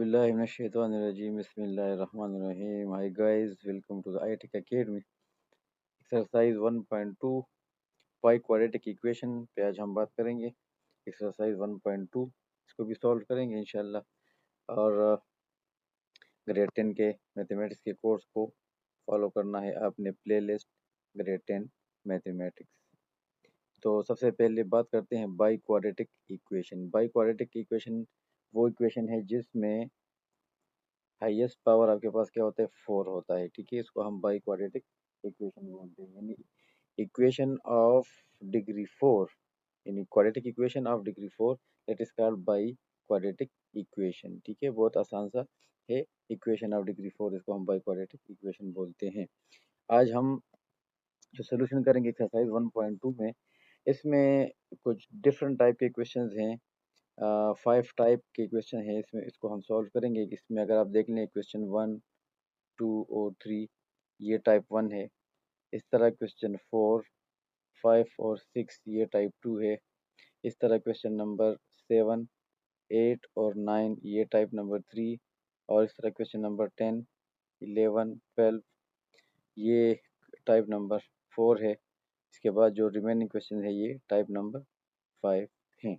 Auzubillahiminash-shaytanir-rajim. Bismillahir-rahmanir-rahim. Hi guys, welcome to the ITech Academy. Exercise 1.2 pi quadratic equation पे आज हम बात करेंगे। एक्सरसाइज 1.2 इसको भी सॉल्व करेंगे इंशाल्लाह। और ग्रेड 10 के मैथमेटिक्स के कोर्स को फॉलो करना है आपने प्लेलिस्ट ग्रेड 10 मैथमेटिक्स। तो सबसे पहले बात करते हैं by quadratic equation. By quadratic equation वो इक्वेशन है जिसमें हाईएस्ट पावर आपके पास क्या होता है, 4 होता है। ठीक है, इसको हम बाई क्वाड्रेटिक इक्वेशन बोलते हैं, यानी इक्वेशन ऑफ डिग्री 4, यानी quadratic equation of degree 4 that is called by quadratic equation. ठीक है, बहुत आसान सा है इक्वेशन ऑफ डिग्री 4, इसको हम बाई क्वाड्रेटिक इक्वेशन बोलते हैं। आज हम जो सोल्यूशन करेंगे एक्सरसाइज 1.2 में, इसमें कुछ डिफरेंट टाइप के क्वेश्चंस हैं। 5 टाइप के क्वेश्चन है इसमें, इसको हम सॉल्व करेंगे। इसमें अगर आप देख लें क्वेश्चन 1, 2 और 3 ये टाइप 1 है। इस तरह क्वेश्चन 4, 5 और 6 ये टाइप 2 है। इस तरह क्वेश्चन नंबर 7, 8 और 9 ये टाइप नंबर 3। और इस तरह क्वेश्चन नंबर 10, 11, 12 ये टाइप नंबर 4 है। इसके बाद जो रिमेनिंग क्वेश्चन है ये टाइप नंबर 5 हैं।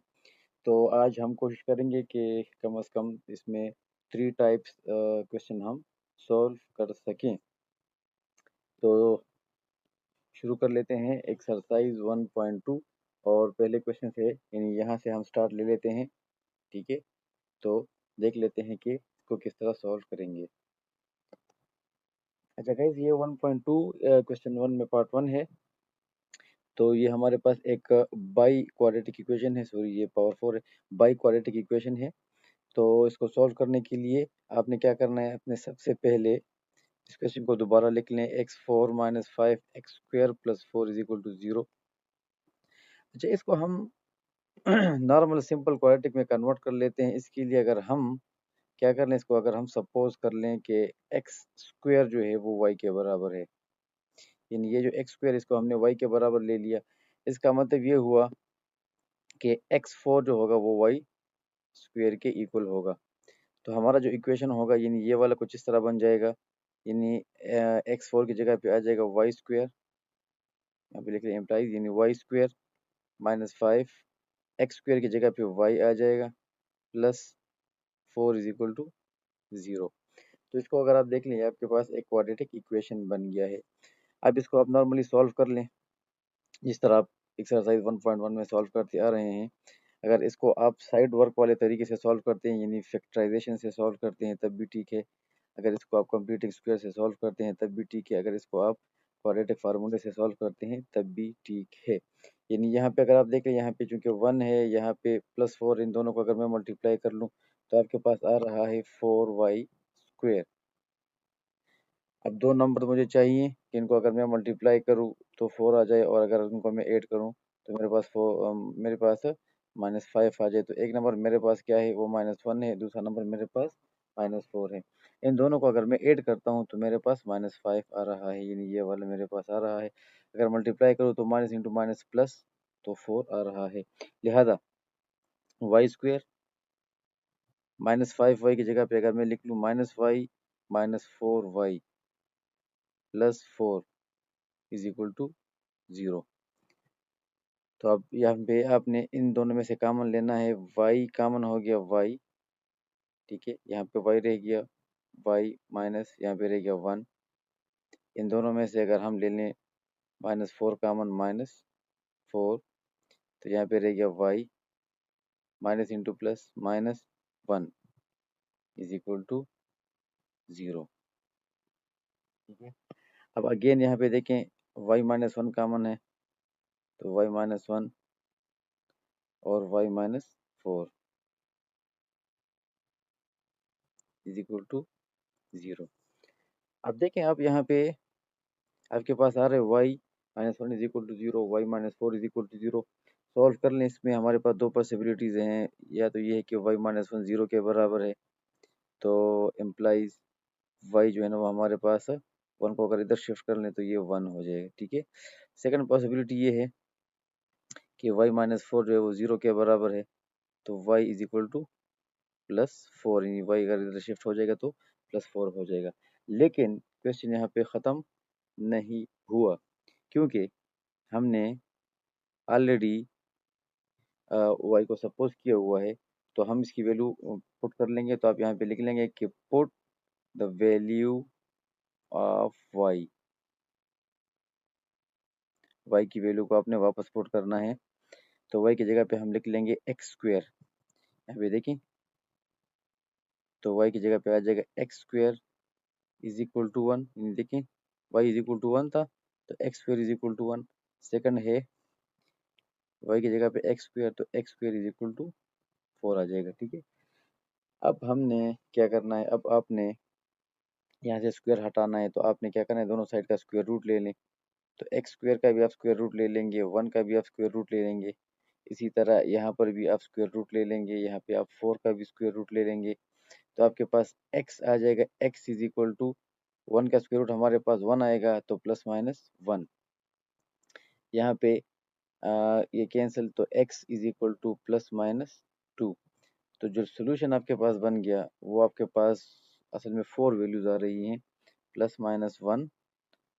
तो आज हम कोशिश करेंगे कि कम से कम इसमें 3 टाइप्स क्वेश्चन हम सॉल्व कर सकें। तो शुरू कर लेते हैं एक्सरसाइज 1.2 और पहले क्वेश्चन से, यानी यहाँ से हम स्टार्ट ले लेते हैं। ठीक है, तो देख लेते हैं कि इसको किस तरह सॉल्व करेंगे। अच्छा गाइस, ये 1.2 क्वेश्चन 1 में पार्ट 1 है। तो ये हमारे पास एक बाई क्वाड्रेटिक इक्वेशन है, सॉरी ये पावर 4 है, बाई क्वाड्रेटिक इक्वेशन है। तो इसको सॉल्व करने के लिए आपने क्या करना है, अपने सबसे पहले इस क्वेश्चन को दोबारा लिख लें, x4 minus 5x² plus 4 is equal to 0। अच्छा, इसको हम नॉर्मल सिंपल क्वाड्रेटिक में कन्वर्ट कर लेते हैं। इसके लिए अगर हम क्या कर लें, इसको अगर हम सपोज कर लें कि x² जो है वो y के बराबर है, यानी ये जो x² इसको हमने y के बराबर ले लिया। इसका मतलब ये हुआ कि x4 जो होगा वो y² के इक्वल होगा। तो हमारा जो इक्वेशन होगा, यानी ये वाला कुछ इस तरह बन जाएगा, यानी x4 की जगह पे आ जाएगा y², यहाँ पे लिख रहे हैं एम्प्लाइज, यानी y² माइनस 5, x² की जगह पे y आ जाएगा प्लस 4 इज इक्वल टू 0। तो इसको अगर आप देख लें, आपके पास एक क्वाड्रेटिक इक्वेशन बन गया है। अब इसको आप नॉर्मली सॉल्व कर लें, जिस तरह आप एक्सरसाइज 1.1 में सॉल्व करते आ रहे हैं। अगर इसको आप साइड वर्क वाले तरीके से सॉल्व करते हैं, यानी फैक्टराइजेशन से सॉल्व करते हैं तब भी ठीक है। अगर इसको आप कंप्लीट स्क्वायर से सॉल्व करते हैं तब भी ठीक है। अगर इसको आप क्वाड्रेटिक फार्मूले से सॉल्व करते हैं तब भी ठीक है। यानी यहाँ पे अगर आप देखें, यहाँ पे चूंकि 1 है, यहाँ पे प्लस 4, इन दोनों को अगर मैं मल्टीप्लाई कर लूँ तो आपके पास आ रहा है 4y²। अब दो नंबर मुझे चाहिए कि इनको अगर मैं मल्टीप्लाई करूँ तो 4 आ जाए, और अगर उनको मैं ऐड करूँ तो मेरे पास -5 आ जाए। तो एक नंबर मेरे पास क्या है, वो -1 है, दूसरा नंबर मेरे पास -4 है। इन दोनों को अगर मैं ऐड करता हूँ तो मेरे पास -5 आ रहा है, यानी ये वाला मेरे पास आ रहा है। अगर मल्टीप्लाई करूँ तो माइनस इंटू माइनस प्लस, तो 4 आ रहा है। लिहाजा y² -5y की जगह पे अगर मैं लिख लूँ -y -4y plus 4 is equal to 0। तो अब यहाँ पे आपने इन दोनों में से कॉमन लेना है, y कॉमन हो गया y। ठीक है, यहाँ पे y रह गया, y माइनस यहाँ पे रह गया 1। इन दोनों में से अगर हम ले लें -4 कॉमन, -4, तो यहाँ पे रह गया y minus into plus -1 is equal to 0। ठीक है, अब अगेन यहाँ पे देखें y -1 कॉमन है, तो y -1 और y -4 इज इक्वल टू 0। अब देखें आप यहाँ पे आपके पास आ रहे y -1 is equal to 0, y -4 is equal to 0। Solve कर लें, इसमें हमारे पास दो पॉसिबिलिटीज़ हैं। या तो ये है कि y -1 0 के बराबर है, तो एम्प्लाइज y जो है ना वो हमारे पास 1 को अगर इधर शिफ्ट कर लें तो ये 1 हो जाएगा। ठीक है, सेकंड पॉसिबिलिटी ये है कि y -4 जो है वो 0 के बराबर है, तो y इज इक्वल टू +4, यानी y अगर इधर शिफ्ट हो जाएगा तो +4 हो जाएगा। लेकिन क्वेश्चन यहाँ पे ख़त्म नहीं हुआ, क्योंकि हमने ऑलरेडी y को सपोज किया हुआ है, तो हम इसकी वैल्यू पुट कर लेंगे। तो आप यहाँ पे लिख लेंगे कि put the value of y की वैल्यू को आपने वापस पुट करना है। तो y की जगह पे हम लिख लेंगे एक्स स्क्वेयर। यहाँ पे देखें, तो y की जगह पे आ जाएगा X square is equal to 1। देखें, y इज इक्वल टू 1 था, तो X square is equal to 1। Second है y की जगह पे एक्स स्क्वेयर, तो X square is equal to 4 आ जाएगा। ठीक है, अब हमने क्या करना है, अब आपने यहाँ से स्क्वायर हटाना है, तो आपने क्या करना है, दोनों साइड का स्क्वायर रूट ले लें। तो एक्स स्क्वायर का भी आप स्क्वायर रूट ले लेंगे, 1 का भी आप स्क्वायर रूट ले लेंगे। इसी तरह यहाँ पर भी आप स्क्वायर रूट ले लेंगे, यहाँ पे आप 4 का भी स्क्वायर रूट ले लेंगे। तो आपके पास x आ जाएगा, x इज इक्वल टू 1 का स्क्वायर रूट हमारे पास 1 आएगा, तो प्लस माइनस 1। यहाँ पे ये कैंसिल, तो x is equal two plus minus 2। तो जो सोल्यूशन आपके पास बन गया, वो आपके पास असल में 4 वैल्यूज आ रही हैं, +-1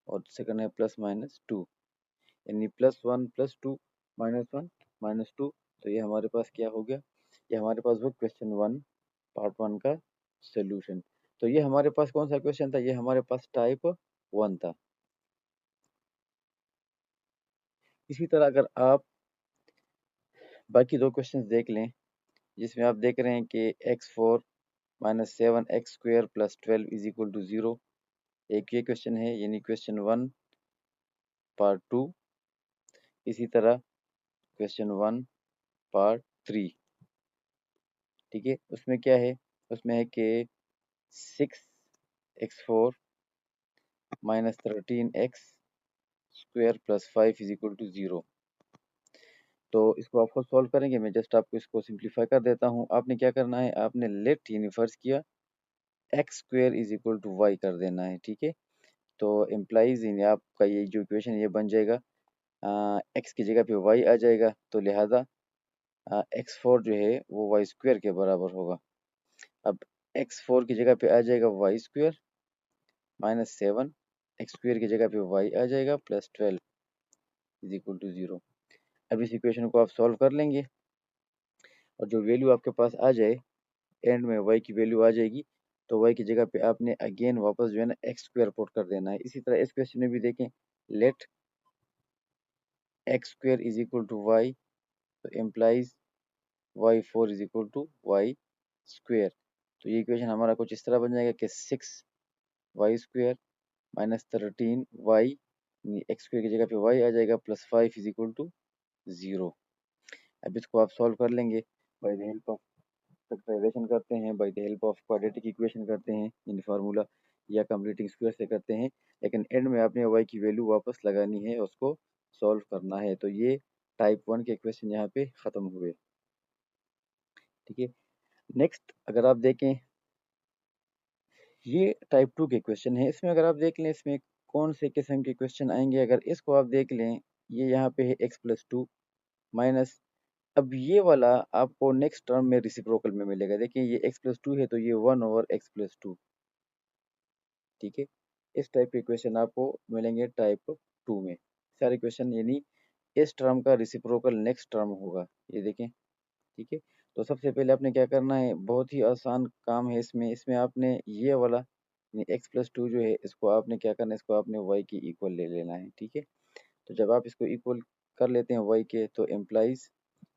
और सेकंड है +-2, यानी +1 +2 -1 -2। तो ये हमारे पास क्या हो गया, ये हमारे पास वो क्वेश्चन 1 पार्ट 1 का सोल्यूशन। तो ये हमारे पास कौन सा क्वेश्चन था, ये हमारे पास टाइप 1 था। इसी तरह अगर आप बाकी दो क्वेश्चंस देख लें, जिसमें आप देख रहे हैं कि x4 -7x² + 12 is equal to 0, एक ये क्वेश्चन है, यानी क्वेश्चन 1 पार्ट 2। इसी तरह क्वेश्चन 1 पार्ट 3। ठीक है, उसमें क्या है, उसमें है कि 6x4 -13x² + 5 is equal to 0। तो इसको आप खुद सॉल्व करेंगे, मैं जस्ट आपको इसको सिंप्लीफाई कर देता हूँ। आपने क्या करना है, आपने लेट यानी फर्ज किया x² is equal to y कर देना है। ठीक है, तो इम्प्लाइज यानी आपका ये जो इक्वेशन ये बन जाएगा, x की जगह पे y आ जाएगा, तो लिहाजा x4 जो है वो y² के बराबर होगा। अब x4 की जगह पे आ जाएगा y² -7, x² की जगह पे y आ जाएगा +12 इज इक्वल टू 0। अब इस इक्वेशन को आप सॉल्व कर लेंगे, और जो वैल्यू आपके पास आ जाए, एंड में y की वैल्यू आ जाएगी, तो y की जगह पे आपने अगेन वापस जो है ना x² पुट कर देना है। इसी तरह इस क्वेश्चन में भी देखें, let x² is equal to y, तो implies y4 is equal to y²। तो ये इक्वेशन हमारा कुछ इस तरह बन जाएगा कि 6y² -13y, x² की जगह पे y आ जाएगा, +5 इज इक्वल टू 0। अब इसको आप सॉल्व कर लेंगे by the help of factorisation करते हैं, by the help of quadratic equation करते हैं इन फार्मूला, या कंप्लीटिंग स्क्वायर से करते हैं। लेकिन एंड में आपने y की वैल्यू वापस लगानी है, उसको सॉल्व करना है। तो ये टाइप 1 के क्वेश्चन यहाँ पे ख़त्म हुए। ठीक है, नेक्स्ट अगर आप देखें, ये टाइप 2 के क्वेश्चन है। इसमें अगर आप देख लें, इसमें कौन से किस्म के क्वेश्चन आएंगे, अगर इसको आप देख लें, ये यहाँ पे है x+2 माइनस, अब ये वाला आपको नेक्स्ट टर्म में रिसिप्रोकल में मिलेगा। देखिए ये x+2 है, तो ये 1/x+2। ठीक है, इस टाइप के क्वेश्चन आपको मिलेंगे टाइप 2 में। सारे क्वेश्चन यानी इस टर्म का रिसिप्रोकल नेक्स्ट टर्म होगा, ये देखें। ठीक है, तो सबसे पहले आपने क्या करना है, बहुत ही आसान काम है इसमें। इसमें आपने ये वाला x+2 जो है, इसको आपने क्या करना है, इसको आपने y की इक्वल ले लेना है। ठीक है, तो जब आप इसको इक्वल कर लेते हैं y के, तो एम्प्लाइज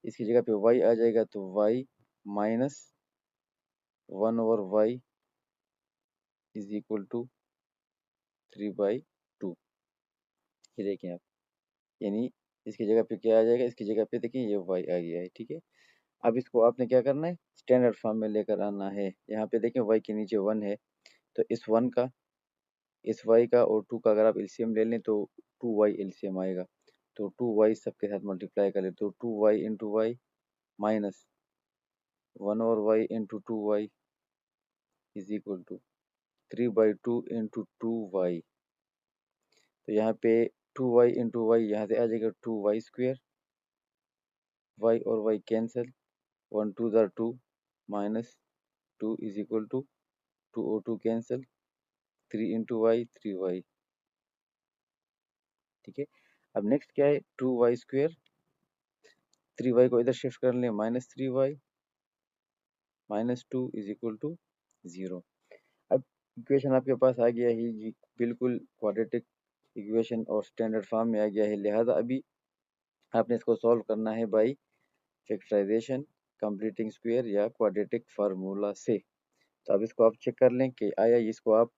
इसकी जगह पे y आ जाएगा, तो y -1/y is equal to 3/2। ये देखें आप, यानी इसकी जगह पे क्या आ जाएगा, इसकी जगह पे देखिए ये y आ गया है। ठीक है, अब इसको आपने क्या करना है, स्टैंडर्ड फॉर्म में लेकर आना है। यहाँ पे देखें y के नीचे 1 है, तो इस 1 का, इस y का और 2 का अगर आप एलसीएम ले लें, तो 2y एलसीएम आएगा। तो 2y सबके साथ मल्टीप्लाई कर ले, तो 2y into y minus 1/y into 2y is equal to 3/2 into 2y। तो यहाँ पे 2y इंटू वाई यहाँ से आ जाएगा 2y², y और y कैंसिल, 1 2 ज़ा 2 minus two is equal to 2 और 2 कैंसिल, 3 इंटू वाई 3y। ठीक है, अब नेक्स्ट क्या है, 2y² 3y को इधर शिफ्ट कर लें, -3y -2 इज इक्वल टू 0। अब इक्वेशन आपके पास आ गया है जी, बिल्कुल क्वाड्रेटिक इक्वेशन और स्टैंडर्ड फॉर्म में आ गया है। लिहाजा अभी आपने इसको सॉल्व करना है बाई फैक्टराइजेशन, कंप्लीटिंग स्क्वायर या क्वाड्रेटिक फार्मूला से। तो अब इसको आप चेक कर लें कि आया इसको आप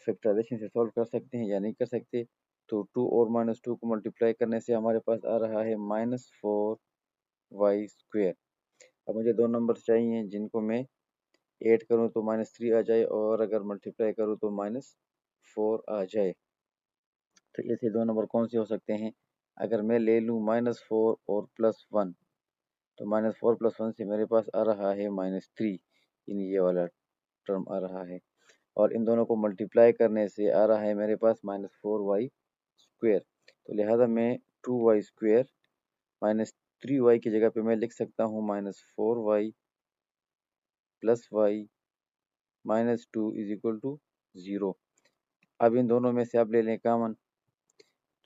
फैक्टराइजेशन से सॉल्व कर सकते हैं या नहीं कर सकते। तो 2 और -2 को मल्टीप्लाई करने से हमारे पास आ रहा है -4y²। अब मुझे दो नंबर चाहिए जिनको मैं ऐड करूं तो -3 आ जाए और अगर मल्टीप्लाई करूं तो -4 आ जाए। तो ऐसे दो नंबर कौन से हो सकते हैं? अगर मैं ले लूं -4 और +1, तो -4 + 1 से मेरे पास आ रहा है -3, इन ये वाला टर्म आ रहा है। और इन दोनों को मल्टीप्लाई करने से आ रहा है मेरे पास -4y²। तो लिहाजा मैं 2y² -3y की जगह पे मैं लिख सकता हूँ -4y + y -2 is equal to 0। अब इन दोनों में से आप ले लें कॉमन,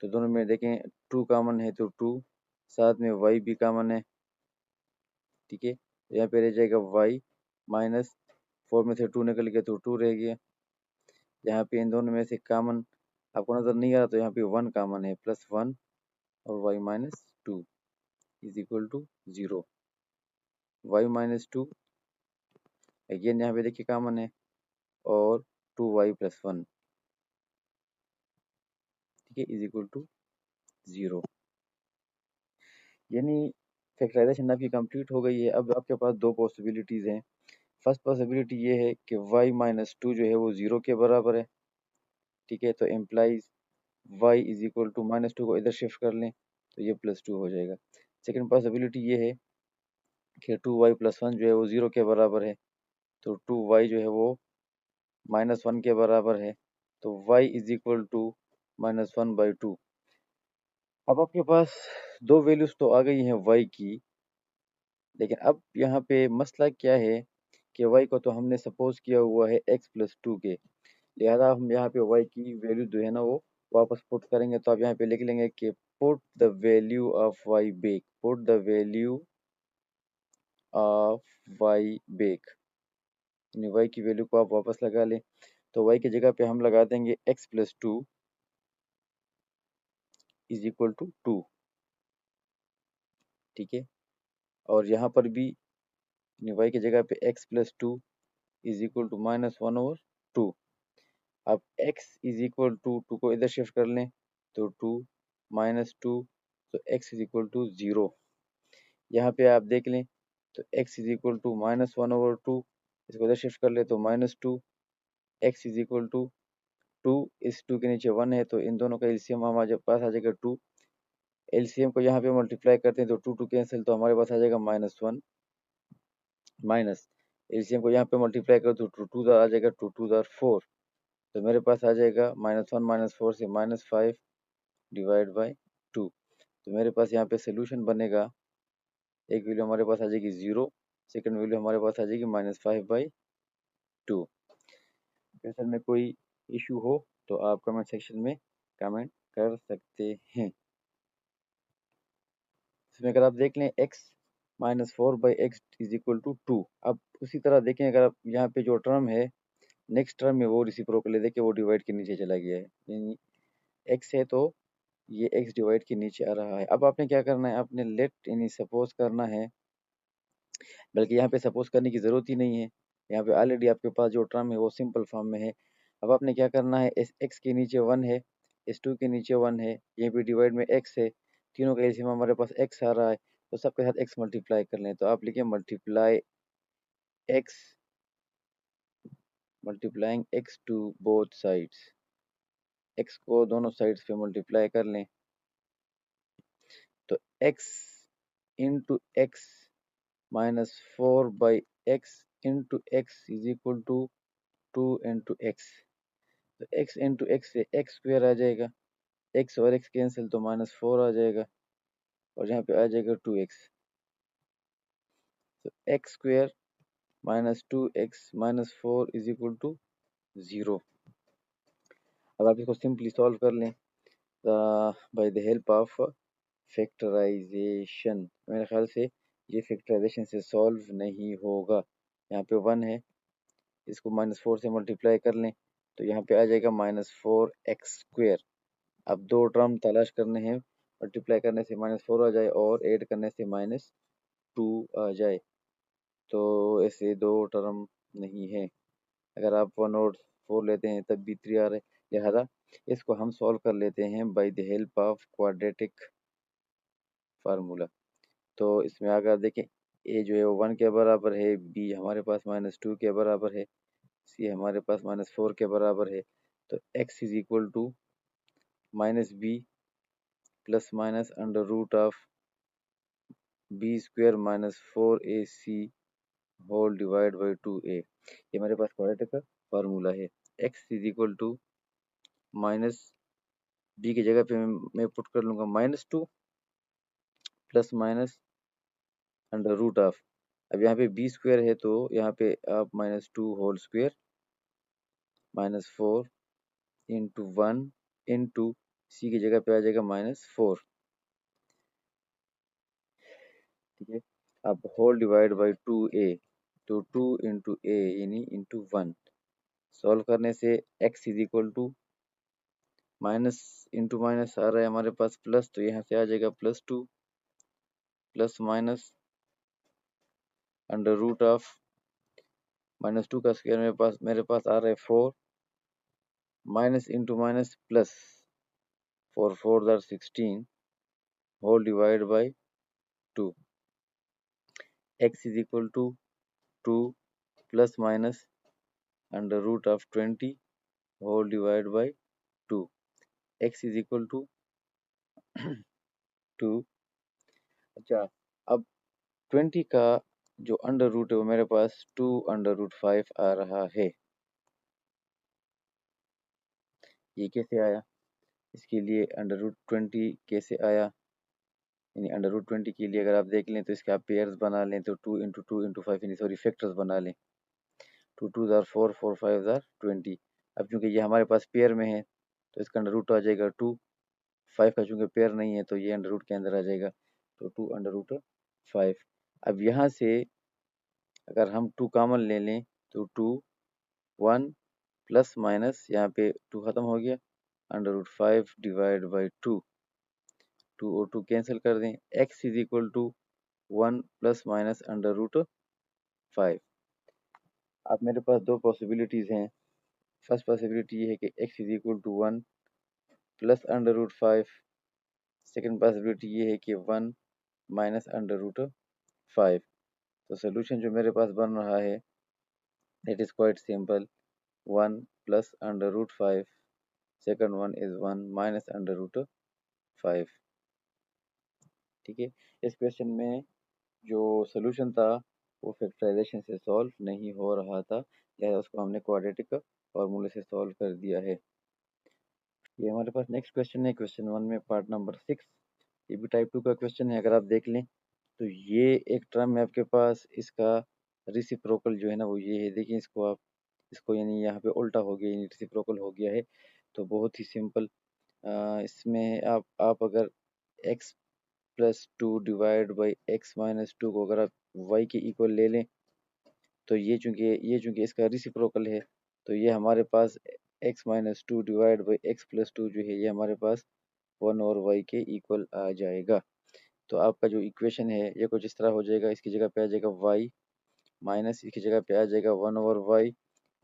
तो दोनों में देखें 2 कॉमन है तो 2, साथ में y भी कॉमन है। ठीक है, तो यहाँ पे रह जाएगा y -4 में से 2 निकल गया तो 2 रह गया। यहाँ पे इन दोनों में से कॉमन आपको नज़र नहीं आ रहा तो यहाँ पे 1 कॉमन है, +1 और y -2 is equal to 0। y -2 again यहाँ पे देखिए कॉमन है और 2y + 1, ठीक है, इज इक्वल टू 0। यानी फैक्टराइजेशन आपकी कंप्लीट हो गई है। अब आपके पास दो पॉसिबिलिटीज़ हैं। फर्स्ट पॉसिबिलिटी ये है कि y -2 जो है वो 0 के बराबर है। ठीक है, तो implies y is equal to -2 को इधर शिफ्ट कर लें तो ये +2 हो जाएगा। सेकंड पॉसिबिलिटी ये है कि 2y + 1 जो है वो 0 के बराबर है, तो 2y जो है वो -1 के बराबर है, तो y इज इक्वल टू -1/2। अब आपके पास दो वैल्यूज तो आ गई हैं y की, लेकिन अब यहाँ पे मसला क्या है कि y को तो हमने सपोज किया हुआ है x + 2 के, लिहाजा हम यहाँ पे y की वैल्यू जो है ना वो वापस पुट करेंगे। तो आप यहाँ पे लिख लेंगे कि put the value of y back, put the value of y back, यानी y की वैल्यू को आप वापस लगा लें। तो y की जगह पे हम लगा देंगे x + 2 इज इक्वल टू 2। ठीक है, और यहाँ पर भी y की जगह पे x + 2 इज इक्वल टू -1 और 2। अब x इज इक्वल टू 2 को इधर शिफ्ट कर लें तो 2 -2, तो x इज इक्वल टू 0। यहाँ पे आप देख लें तो x इज इक्वल टू -1/2, इसको इधर शिफ्ट कर ले तो -2, x इज इक्वल टू 2, इस 2 के नीचे 1 है तो इन दोनों का एलसीएम हमारे पास आ जाएगा 2। एलसीएम को यहाँ पे मल्टीप्लाई करते हैं तो 2 2 कैंसिल, तो हमारे पास आ जाएगा -1 माइनस एलसीएम को यहाँ पे मल्टीप्लाई करो तो 2 2 आ जाएगा, 2 2 4, तो मेरे पास आ जाएगा -1 -4 से -5 डिवाइड बाई 2। तो मेरे पास यहाँ पे सोल्यूशन बनेगा, एक वैल्यू हमारे पास आ जाएगी 0, सेकंड वैल्यू हमारे पास आ जाएगी -5/2। क्वेश्चन में कोई इशू हो तो आप कमेंट सेक्शन में कमेंट कर सकते हैं। इसमें अगर आप देख लें x -4/x is equal to 2। अब उसी तरह देखें, अगर आप यहाँ पे जो टर्म है नेक्स्ट टर्म में वो रेसिप्रोकल देखें, वो डिवाइड के नीचे चला गया है, यानी x है तो ये x डिवाइड के नीचे आ रहा है। अब आपने क्या करना है, आपने लेट यानी सपोज करना है, बल्कि यहाँ पे सपोज करने की ज़रूरत ही नहीं है, यहाँ पे ऑलरेडी आपके पास जो टर्म है वो सिंपल फॉर्म में है। अब आपने क्या करना है, इस x के नीचे 1 है, इस 2 के नीचे 1 है, यहाँ पे डिवाइड में x है, तीनों का एलसीएम हमारे पास x आ रहा है, तो सबके साथ x मल्टीप्लाई कर लें। तो आप लिखिए multiply x, multiplying x to both sides, x को दोनों साइड्स पे मल्टीप्लाई कर लें तो x into x -4/x into x is equal to 2 into x। तो x इंटू x से x² आ जाएगा, x और x कैंसिल तो -4 आ जाएगा और यहाँ पे आ जाएगा 2x। तो x² -2x -4 is equal to 0। अब आप इसको सिंपली सॉल्व कर लें by the help of factorisation. मेरे ख्याल से ये फैक्टराइजेशन से सॉल्व नहीं होगा। यहाँ पे 1 है, इसको -4 से मल्टीप्लाई कर लें तो यहाँ पे आ जाएगा -4x²। अब दो टर्म तलाश करने हैं, मल्टीप्लाई करने से -4 आ जाए और ऐड करने से -2 आ जाए, तो ऐसे दो टर्म नहीं है। अगर आप 1 और 4 लेते हैं तब भी 3 आ रहा है, लिहाजा इसको हम सॉल्व कर लेते हैं by the help of quadratic formula. तो इसमें अगर आप देखें, ए जो है वो 1 के बराबर है, बी हमारे पास -2 के बराबर है, सी हमारे पास -4 के बराबर है, तो x is equal to -b plus minus under root of b² -4ac whole divide by 2a। ये हमारे पास क्वाड्रेटिक का फार्मूला है। x is equal to minus b की जगह पे मैं पुट कर लूँगा -2 plus minus under root of, अब यहाँ पे b² है तो यहाँ पे आप -2 होल स्क्वायर -4 इंटू 1 इंटू सी की जगह पे आ जाएगा -4, ठीक है। अब होल डिवाइड बाई 2a, तो 2 इंटू a यानी इंटू 1, सॉल्व करने से x is equal to minus into minus आ रहा है हमारे पास प्लस, तो यहाँ से आ जाएगा +2 plus minus under root of -2 का स्क्वायर मेरे पास आ रहा है 4 minus into minus plus 4 4 are 16 whole divide by 2, x is equal to 2 plus minus under root of 20 whole divide by 2, x is equal to 2। अच्छा, अब 20 का जो अंडर रूट है वो मेरे पास 2√5 आ रहा है। ये कैसे आया? इसके लिए √20 कैसे आया, यानी √20 के लिए अगर आप देख लें तो इसके आप पेयर्स बना लें तो 2 इंटू 2 इंटू 5 यानी सॉरी फैक्टर्स बना लें, 2 2 आर 4 4 5 आर 20। अब चूंकि ये हमारे पास पेयर में है तो इसका अंडर रूट आ जाएगा 2, 5 का चूंकि पेयर नहीं है तो ये अंडर रूट के अंदर आ जाएगा, तो 2√5। अब यहाँ से अगर हम 2 कॉमन ले लें तो 2 1 प्लस माइनस यहाँ पे 2 खत्म हो गया, √5 डिवाइड बाई 2, 2 और 2 कैंसिल कर दें, x is equal to 1 plus minus √5। अब मेरे पास दो पॉसिबिलिटीज़ हैं। फर्स्ट पॉसिबिलिटी ये है कि x is equal to 1 plus √5, second possibility ये है कि 1 माइनस √5। तो सोल्यूशन जो मेरे पास बन रहा है it is quite simple, 1 plus √5, second one is 1 minus √5, ठीक है। इस क्वेश्चन में जो सोल्यूशन था वो फैक्टराइजेशन से सॉल्व नहीं हो रहा था, लिहाजा उसको हमने क्वाड्रेटिक फार्मूले से सॉल्व कर दिया है। ये हमारे पास नेक्स्ट क्वेश्चन है, क्वेश्चन 1 में पार्ट नंबर 6। ये भी टाइप 2 का क्वेश्चन है। अगर आप देख लें तो ये एक टर्म है आपके पास, इसका रिसिप्रोकल जो है ना वो ये है। देखिए इसको आप, इसको यानी यहाँ पे उल्टा हो गया, यानी रिसिप्रोकल हो गया है। तो बहुत ही सिंपल, इसमें आप अगर x plus 2 divide by x minus 2 को अगर आप y के इक्वल ले लें तो ये चूंकि इसका रिसिप्रोकल है तो ये हमारे पास x minus 2 divide by x plus 2 जो है ये हमारे पास 1 और y के इक्वल आ जाएगा। तो आपका जो इक्वेशन है ये कुछ इस तरह हो जाएगा, इसकी जगह पे आ जाएगा y माइनस इसकी जगह पे आ जाएगा 1 over y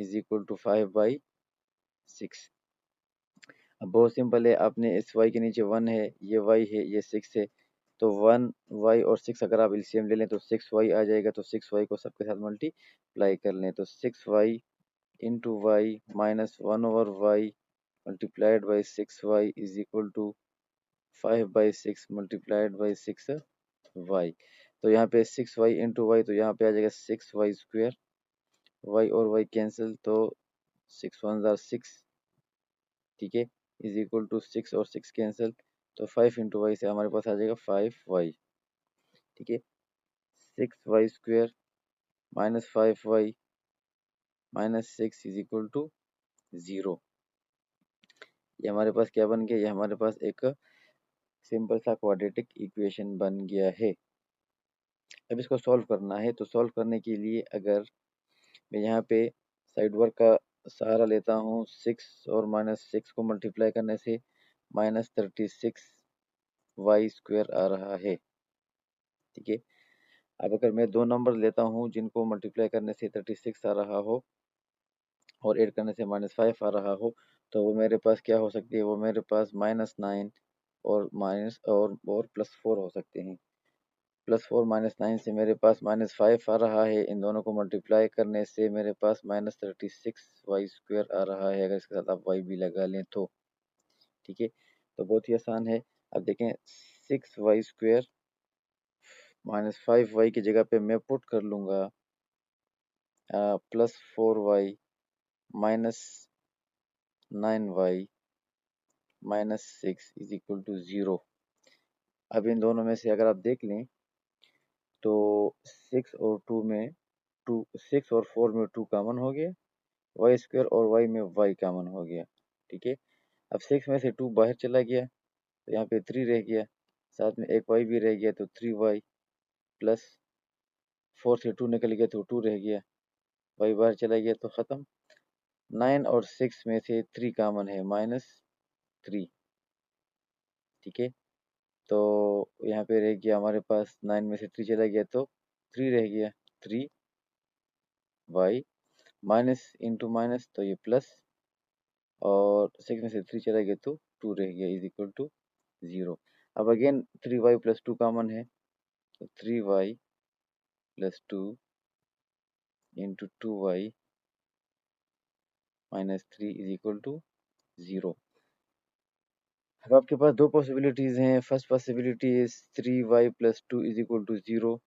is equal to 5/6। अब बहुत सिंपल है, आपने इस y के नीचे 1 है, ये y है, ये 6 है, तो 1 y और 6 अगर आप एलसीएम ले लें तो 6y आ जाएगा। तो 6y को सबके साथ मल्टीप्लाई कर लें तो 6y into y minus 1 over y multiplied by 6y is equal to 5/6 multiplied by 6y। तो यहाँ पे 6y इंटू वाई, तो यहाँ पे आ जाएगा 6y², y और y कैंसिल, तो 6 1 ज़ार 6, ठीक है, इज इक्वल टू 6 और 6 कैंसिल, तो 5 इंटू वाई से हमारे पास आ जाएगा 5y, ठीक है। 6y² -5y -6 is equal to 0। ये हमारे पास क्या बन गया? ये हमारे पास एक सिंपल सा क्वाड्रेटिक इक्वेशन बन गया है। अब इसको सॉल्व करना है, तो सॉल्व करने के लिए अगर मैं यहाँ पे साइड वर्क का सहारा लेता हूँ, 6 और -6 को मल्टीप्लाई करने से -36y² आ रहा है। ठीक है। अब अगर मैं दो नंबर लेता हूँ जिनको मल्टीप्लाई करने से 36 आ रहा हो और ऐड करने से -5 आ रहा हो, तो वो मेरे पास क्या हो सकती है? वो मेरे पास -9 और माइनस और +4 हो सकते हैं। +4 -9 से मेरे पास -5 आ रहा है। इन दोनों को मल्टीप्लाई करने से मेरे पास -36y² आ रहा है, अगर इसके साथ आप y भी लगा लें तो। ठीक है। तो बहुत ही आसान है। अब देखें, 6y² -5y की जगह पे मैं पुट कर लूँगा +4y -9y -6 is equal to 0। अब इन दोनों में से अगर आप देख लें तो 6 और 2 में 6 और 4 में 2 कॉमन हो गया, y² और y में y कॉमन हो गया। ठीक है। अब 6 में से 2 बाहर चला गया तो यहाँ पे 3 रह गया, साथ में एक y भी रह गया तो 3y प्लस 4 से 2 निकल गया तो 2 रह गया, y बाहर चला गया तो ख़त्म। 9 और 6 में से 3 कॉमन है, -3। ठीक है। तो यहाँ पे रह गया हमारे पास, 9 में से 3 चला गया तो 3 रह गया, 3y माइनस इंटू माइनस तो ये प्लस, और 6 में से 3 चला गया तो 2 रह गया इज इक्वल टू 0। अब अगेन 3y प्लस 2 कॉमन है तो 3y plus 2 into 2y -3 is equal to 0। अब आपके पास दो पॉसिबिलिटीज हैं। First possibility is 3y plus 2 is equal to 0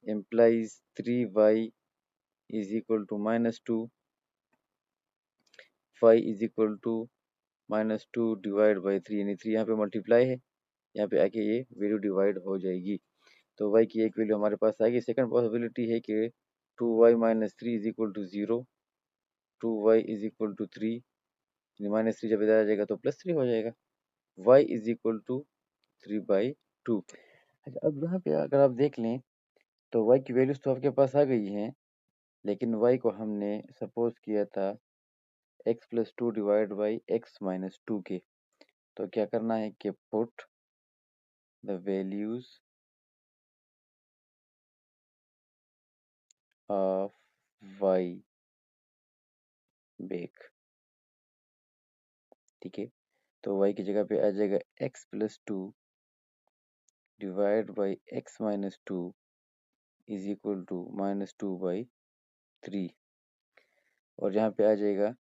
implies 3y is equal to -2, y is equal to -2 divide by 3, यानी 3 यहाँ पे मल्टीप्लाई है, यहाँ पे आके ये वैल्यू डिवाइड हो जाएगी, तो y की एक वैल्यू हमारे पास आएगी। सेकंड पॉसिबिलिटी है कि 2y -3 is equal to 0, 2y is equal to 3, -3 जब इधर आ जाएगा तो +3 हो जाएगा, y इज इक्वल टू 3/2। अच्छा, अब यहाँ पे अगर आप देख लें तो y की वैल्यूज तो आपके पास आ गई हैं, लेकिन y को हमने सपोज किया था x plus 2 divide by x minus 2 के। तो क्या करना है कि put the values of y back. ठीक है। तो y की जगह पे आ जाएगा x plus 2 divide by x minus 2 is equal to -2/3, और यहाँ पे आ जाएगा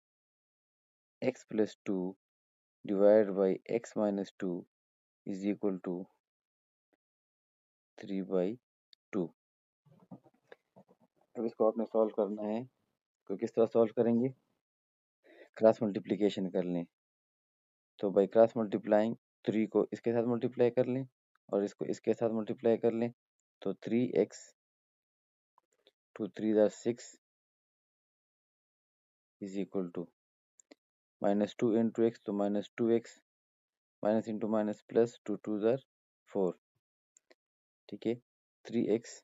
x plus 2 divide by x minus 2 is equal to 3/2। अब इसको आपने सॉल्व करना है, तो किस तरह सॉल्व करेंगे? क्रॉस मल्टीप्लिकेशन कर लें। तो बाई क्रॉस मल्टीप्लाइंग 3 को इसके साथ मल्टीप्लाई कर लें और इसको इसके साथ मल्टीप्लाई कर लें, तो 3x 2 3 6 is equal to -2 into X तो -2x, minus into minus plus 2 2 4। ठीक है। 3x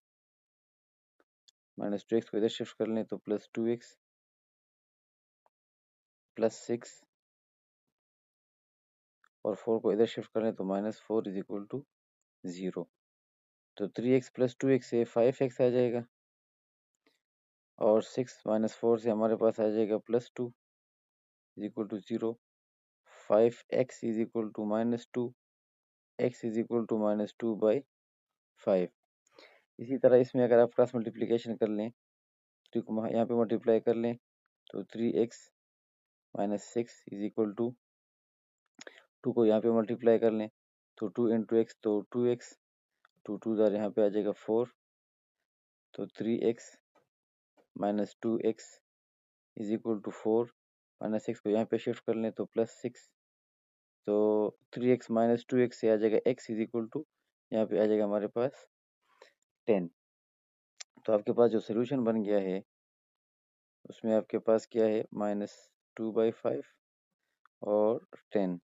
-2x को इधर शिफ्ट कर लें तो +2x +6, और 4 को इधर शिफ्ट कर लें तो -4 इज इक्वल टू 0। तो 3x प्लस 2x से 5x आ जाएगा, और 6 -4 से हमारे पास आ जाएगा +2 is equal to 0। 5x is equal to -2, x is equal to -2/5। इसी तरह इसमें अगर आप क्रॉस मल्टीप्लिकेशन कर लें, 3 को यहाँ पे मल्टीप्लाई कर लें तो 3x -6 इज इक्वल टू 2 को यहाँ पे मल्टीप्लाई कर लें तो 2 इंटू एक्स तो 2x, 2 2 यहाँ पे आ जाएगा 4, तो 3x -2x is equal to 4, -6 को यहाँ पे शिफ्ट कर लें तो +6, तो 3x -2x से आ जाएगा x इज इक्वल टू, यहाँ पे आ जाएगा हमारे पास 10। तो आपके पास जो सॉल्यूशन बन गया है उसमें आपके पास क्या है -2/5 और 10।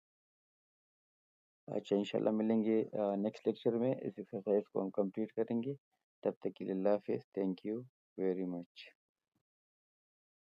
अच्छा इंशाल्लाह मिलेंगे नेक्स्ट लेक्चर में, इस एक्सरसाइज को हम कंप्लीट करेंगे। तब तक के लिए अल्लाह हाफिज़। Thank you very much.